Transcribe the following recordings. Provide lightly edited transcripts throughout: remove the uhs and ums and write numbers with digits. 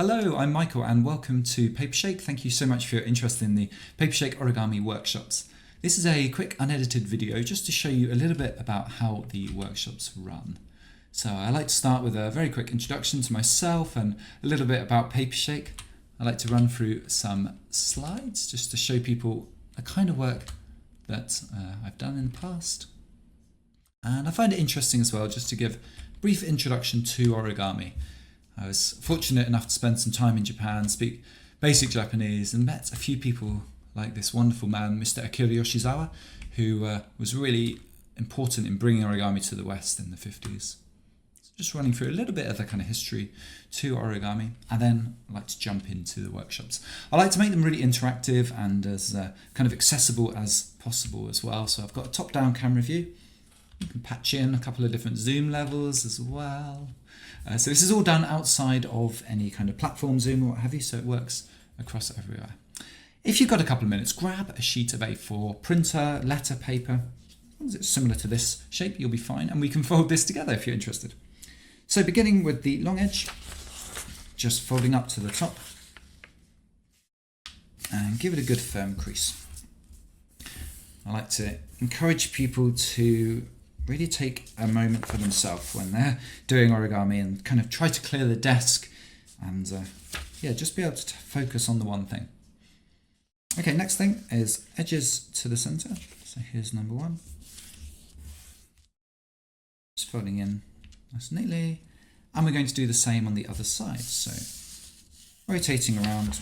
Hello, I'm Michael and welcome to Papershake. Thank you so much for your interest in the Papershake Origami Workshops. This is a quick unedited video just to show you a little bit about how the workshops run. So I like to start with a very quick introduction to myself and a little bit about Papershake. I like to run through some slides just to show people the kind of work that I've done in the past. And I find it interesting as well just to give a brief introduction to origami. I was fortunate enough to spend some time in Japan, speak basic Japanese, and met a few people like this wonderful man, Mr. Akira Yoshizawa, who was really important in bringing origami to the West in the 50s. So just running through a little bit of the kind of history to origami, and then I like to jump into the workshops. I like to make them really interactive and as kind of accessible as possible as well. So I've got a top-down camera view. You can patch in a couple of different zoom levels as well. So this is all done outside of any kind of platform zoom or what have you, so it works across everywhere. If you've got a couple of minutes, grab a sheet of A4, printer, letter, paper. As long as it's similar to this shape, you'll be fine, and we can fold this together if you're interested. So beginning with the long edge, just folding up to the top, and give it a good firm crease. I like to encourage people to really take a moment for themselves when they're doing origami and kind of try to clear the desk and just be able to focus on the one thing. Okay, next thing is edges to the center. So here's number one. Just folding in nice and neatly. And we're going to do the same on the other side. So rotating around,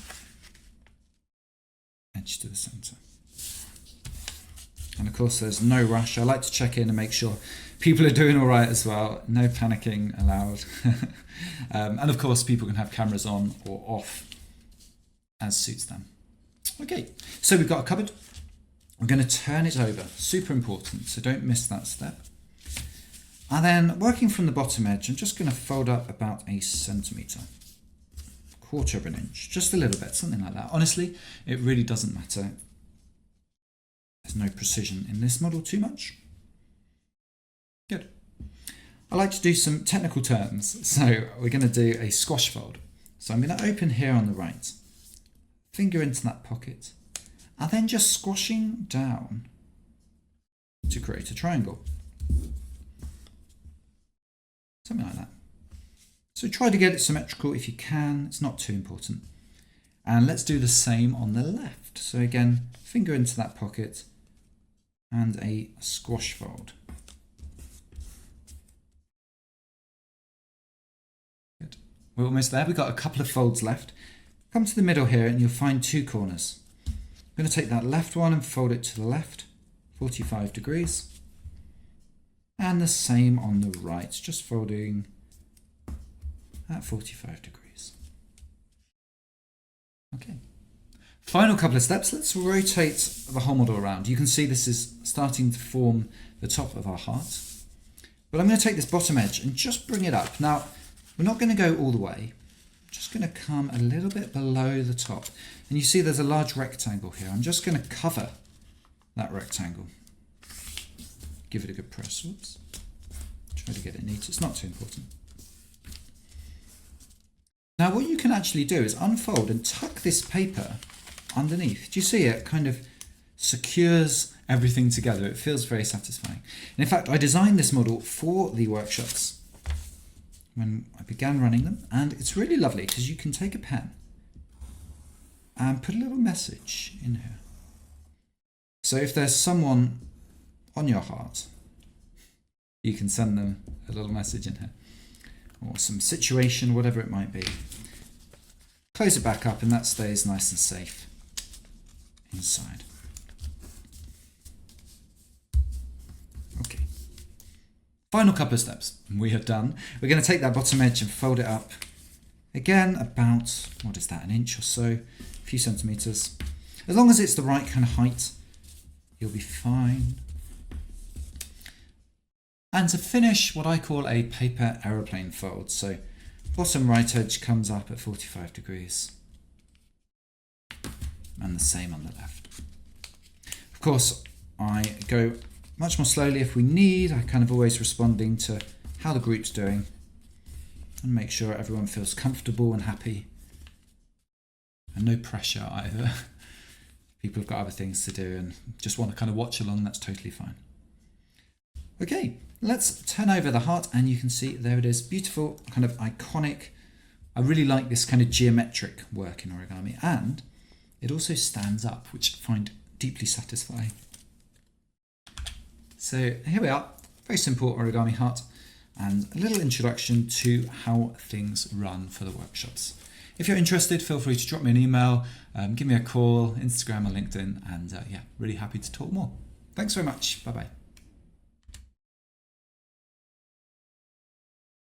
edge to the center. And of course, there's no rush. I like to check in and make sure people are doing all right as well. No panicking allowed. And of course, people can have cameras on or off as suits them. Okay, so we've got a cupboard. We're going to turn it over. Super important, so don't miss that step. And then working from the bottom edge, I'm just going to fold up about 1 centimetre. 1/4 of an inch, just a little bit, something like that. Honestly, it really doesn't matter. There's no precision in this model too much. Good. I like to do some technical terms, so we're going to do a squash fold. So I'm going to open here on the right, finger into that pocket, and then just squashing down to create a triangle. Something like that. So try to get it symmetrical if you can, it's not too important. And let's do the same on the left. So again, finger into that pocket and a squash fold. Good. We're almost there. We've got a couple of folds left. Come to the middle here and you'll find 2 corners. I'm going to take that left one and fold it to the left, 45 degrees. And the same on the right, just folding at 45 degrees. Okay. Final couple of steps, let's rotate the whole model around. You can see this is starting to form the top of our heart. But I'm going to take this bottom edge and just bring it up. Now, we're not going to go all the way. I'm just going to come a little bit below the top. And you see there's a large rectangle here. I'm just going to cover that rectangle. Give it a good press. Whoops. Try to get it neat. It's not too important. Now, what you can actually do is unfold and tuck this paper underneath. Do you see it kind of secures everything together? It feels very satisfying. And in fact, I designed this model for the workshops when I began running them, and it's really lovely because you can take a pen and put a little message in here. So if there's someone on your heart, you can send them a little message in here, or some situation, whatever it might be. Close it back up and that stays nice and safe inside. Okay. Final couple of steps. We are done. We're going to take that bottom edge and fold it up. Again, about, what is that, 1 inch or so, a few centimetres. As long as it's the right kind of height, you'll be fine. And to finish, what I call a paper aeroplane fold. So bottom right edge comes up at 45 degrees. And the same on the left. Of course, I go much more slowly if we need. I kind of always responding to how the group's doing and make sure everyone feels comfortable and happy and no pressure either. People have got other things to do and just want to kind of watch along, that's totally fine. Okay, let's turn over the heart and you can see there it is, beautiful, kind of iconic. I really like this kind of geometric work in origami, and it also stands up, which I find deeply satisfying. So here we are, very simple origami heart and a little introduction to how things run for the workshops. If you're interested, feel free to drop me an email, give me a call, Instagram or LinkedIn, and yeah, really happy to talk more. Thanks very much. Bye-bye.